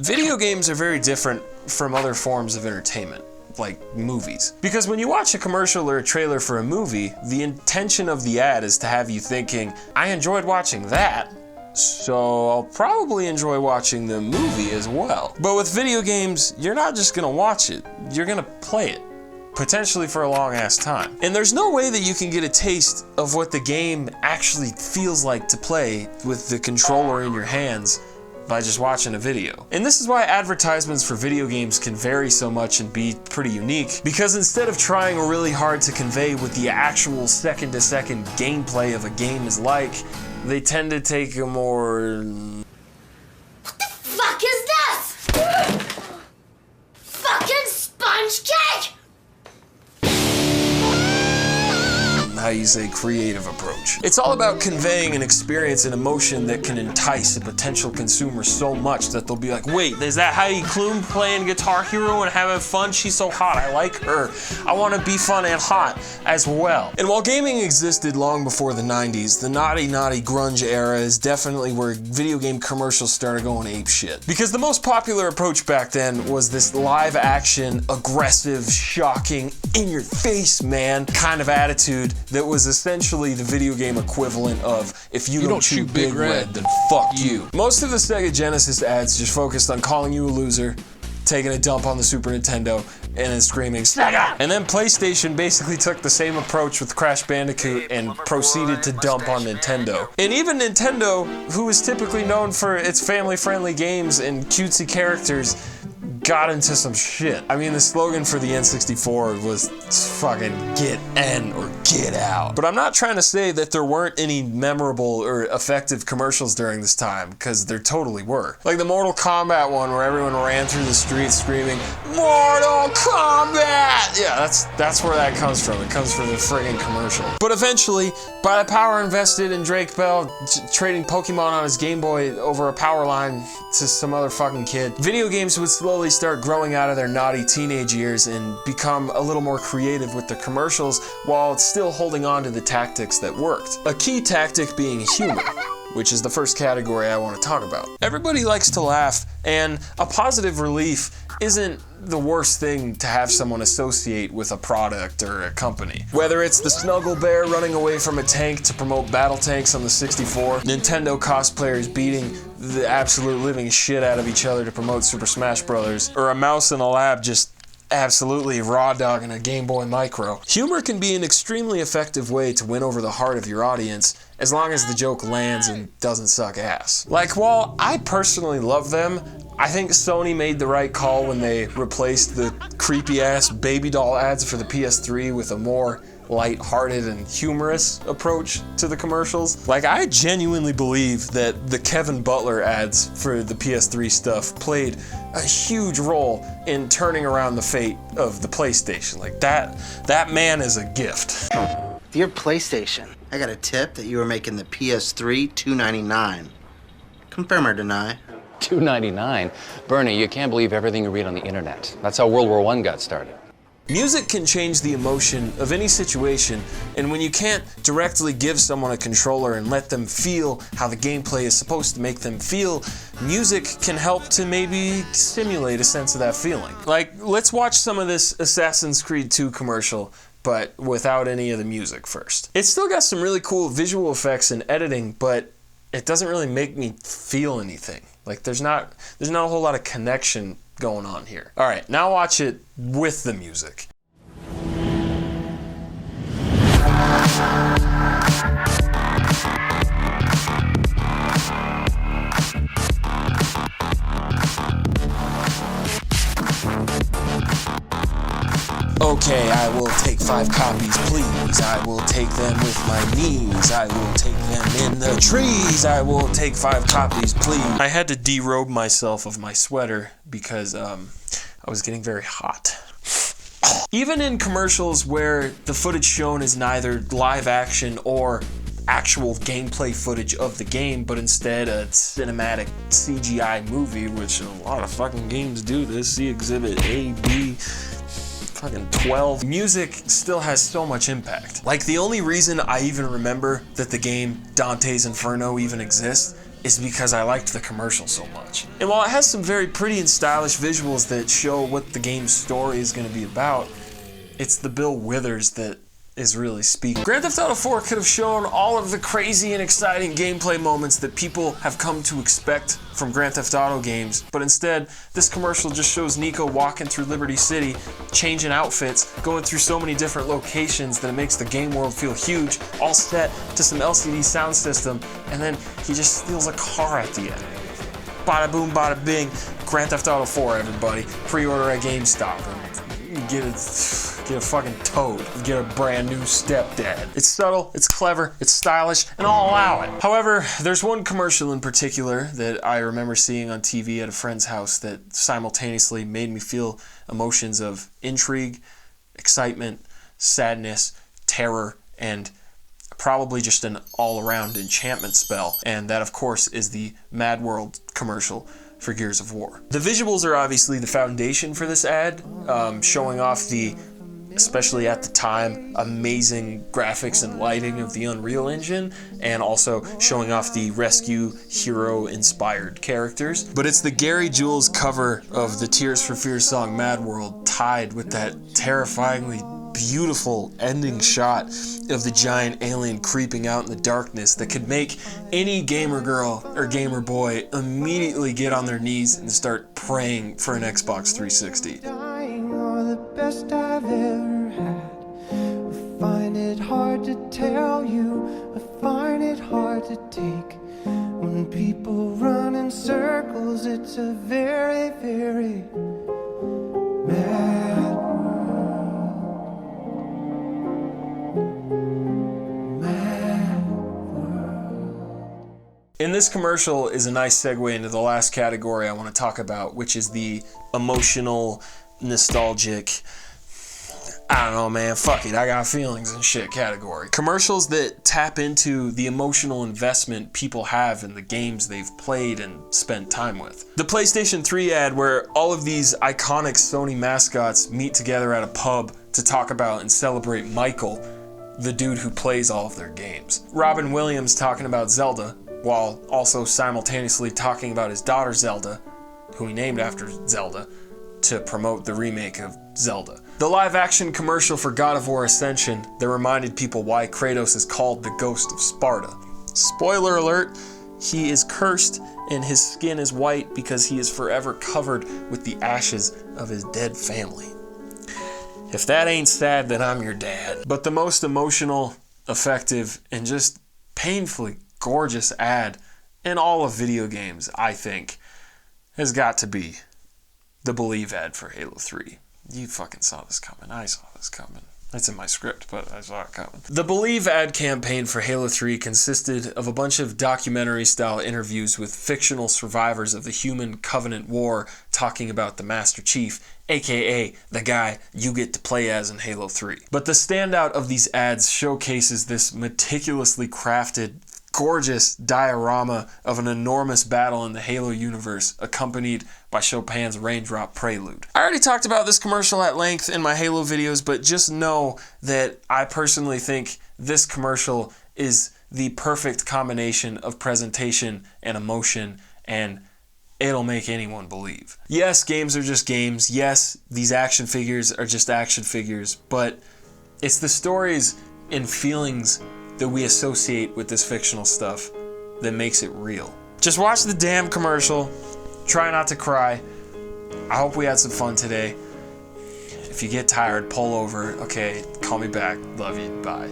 Video games are very different from other forms of entertainment, like movies. Because when you watch a commercial or a trailer for a movie, the intention of the ad is to have you thinking, I enjoyed watching that, so I'll probably enjoy watching the movie as well. But with video games, you're not just gonna watch it, you're gonna play it. Potentially for a long ass time. And there's no way that you can get a taste of what the game actually feels like to play with the controller in your hands by just watching a video. And this is why advertisements for video games can vary so much and be pretty unique, because instead of trying really hard to convey what the actual second-to-second gameplay of a game is like, they tend to take a more... What the fuck is this? Fucking sponge cake! how you say, creative approach. It's all about conveying an experience and emotion that can entice a potential consumer so much that they'll be like, wait, is that Heidi Klum playing Guitar Hero and having fun? She's so hot, I like her. I want to be fun and hot as well. And while gaming existed long before the 90s, the naughty grunge era is definitely where video game commercials started going ape shit. Because the most popular approach back then was this live action, aggressive, shocking, in your face, man, kind of attitude that was essentially the video game equivalent of, if you don't chew Big Red, then fuck you. Most of the Sega Genesis ads just focused on calling you a loser, taking a dump on the Super Nintendo, and then screaming, Sega! And then PlayStation basically took the same approach with Crash Bandicoot and proceeded to dump on Nintendo. And even Nintendo, who is typically known for its family-friendly games and cutesy characters, got into some shit. I mean, the slogan for the N64 was fucking get in or get out. But I'm not trying to say that there weren't any memorable or effective commercials during this time, because there totally were. Like the Mortal Kombat one where everyone ran through the streets screaming, Mortal Kombat! Yeah, that's where that comes from. It comes from the friggin' commercial. But eventually, by the power invested in Drake Bell trading Pokemon on his Game Boy over a power line to some other fucking kid, video games would slowly start growing out of their naughty teenage years and become a little more creative with the commercials while still holding on to the tactics that worked. A key tactic being humor, which is the first category I want to talk about. Everybody likes to laugh, and a positive relief isn't the worst thing to have someone associate with a product or a company. Whether it's the Snuggle Bear running away from a tank to promote battle tanks on the 64, Nintendo cosplayers beating the absolute living shit out of each other to promote Super Smash Bros., or a mouse in a lab just absolutely raw dogging a Game Boy Micro. Humor can be an extremely effective way to win over the heart of your audience, as long as the joke lands and doesn't suck ass. Like, while I personally love them, I think Sony made the right call when they replaced the creepy ass baby doll ads for the PS3 with a more light-hearted and humorous approach to the commercials. Like, I genuinely believe that the Kevin Butler ads for the PS3 stuff played a huge role in turning around the fate of the PlayStation. Like, that man is a gift. Dear PlayStation, I got a tip that you were making the PS3 $299. Confirm or deny? $2.99? Bernie, you can't believe everything you read on the internet. That's how World War I got started. Music can change the emotion of any situation, and when you can't directly give someone a controller and let them feel how the gameplay is supposed to make them feel, music can help to maybe simulate a sense of that feeling. Like, let's watch some of this Assassin's Creed 2 commercial, but without any of the music first. It's still got some really cool visual effects and editing, but it doesn't really make me feel anything. Like, there's not a whole lot of connection going on here. All right, now watch it with the music. Okay, I will take 5 copies, please. I will take them with my knees. I will take them in the trees. I will take 5 copies, please. I had to derobe myself of my sweater because I was getting very hot. Even in commercials where the footage shown is neither live action or actual gameplay footage of the game, but instead a cinematic CGI movie, which a lot of fucking games do this. See Exhibit A, B, fucking 12. Music still has so much impact. Like, the only reason I even remember that the game Dante's Inferno even exists is because I liked the commercial so much. And while it has some very pretty and stylish visuals that show what the game's story is going to be about, it's the Bill Withers that is really speaking. Grand Theft Auto 4 could have shown all of the crazy and exciting gameplay moments that people have come to expect from Grand Theft Auto games, but instead, this commercial just shows Niko walking through Liberty City, changing outfits, going through so many different locations that it makes the game world feel huge, all set to some LCD sound system, and then he just steals a car at the end. Bada boom, bada bing, Grand Theft Auto 4, everybody. Pre-order at GameStop and get a fucking toad. Get a brand new stepdad. It's subtle, it's clever, it's stylish, and I'll allow it. However, there's one commercial in particular that I remember seeing on TV at a friend's house that simultaneously made me feel emotions of intrigue, excitement, sadness, terror, and probably just an all-around enchantment spell. And that, of course, is the Mad World commercial for Gears of War. The visuals are obviously the foundation for this ad, showing off the, especially at the time, amazing graphics and lighting of the Unreal Engine, and also showing off the rescue hero-inspired characters. But it's the Gary Jules cover of the Tears for Fears song Mad World tied with that terrifyingly beautiful ending shot of the giant alien creeping out in the darkness that could make any gamer girl or gamer boy immediately get on their knees and start praying for an Xbox 360. The best I've ever had. I find it hard to tell you, I find it hard to take. When people run in circles, it's a very, very mad world. Mad world. And this commercial is a nice segue into the last category I want to talk about, which is the emotional, nostalgic, I don't know, man, fuck it, I got feelings and shit category. Commercials that tap into the emotional investment people have in the games they've played and spent time with. The PlayStation 3 ad where all of these iconic Sony mascots meet together at a pub to talk about and celebrate Michael, the dude who plays all of their games. Robin Williams talking about Zelda, while also simultaneously talking about his daughter Zelda, who he named after Zelda, to promote the remake of Zelda. The live-action commercial for God of War Ascension that reminded people why Kratos is called the Ghost of Sparta. Spoiler alert, he is cursed and his skin is white because he is forever covered with the ashes of his dead family. If that ain't sad, then I'm your dad. But the most emotional, effective, and just painfully gorgeous ad in all of video games, I think, has got to be the Believe ad for Halo 3. You fucking saw this coming. I saw this coming. It's in my script, but I saw it coming. The Believe ad campaign for Halo 3 consisted of a bunch of documentary-style interviews with fictional survivors of the Human Covenant War talking about the Master Chief, aka the guy you get to play as in Halo 3. But the standout of these ads showcases this meticulously crafted, gorgeous diorama of an enormous battle in the Halo universe, accompanied by Chopin's Raindrop Prelude. I already talked about this commercial at length in my Halo videos, but just know that I personally think this commercial is the perfect combination of presentation and emotion, and it'll make anyone believe. Yes, games are just games. Yes, these action figures are just action figures, but it's the stories and feelings that we associate with this fictional stuff that makes it real. Just watch the damn commercial. Try not to cry. I hope we had some fun today. If you get tired, pull over. Okay, call me back. Love you. Bye.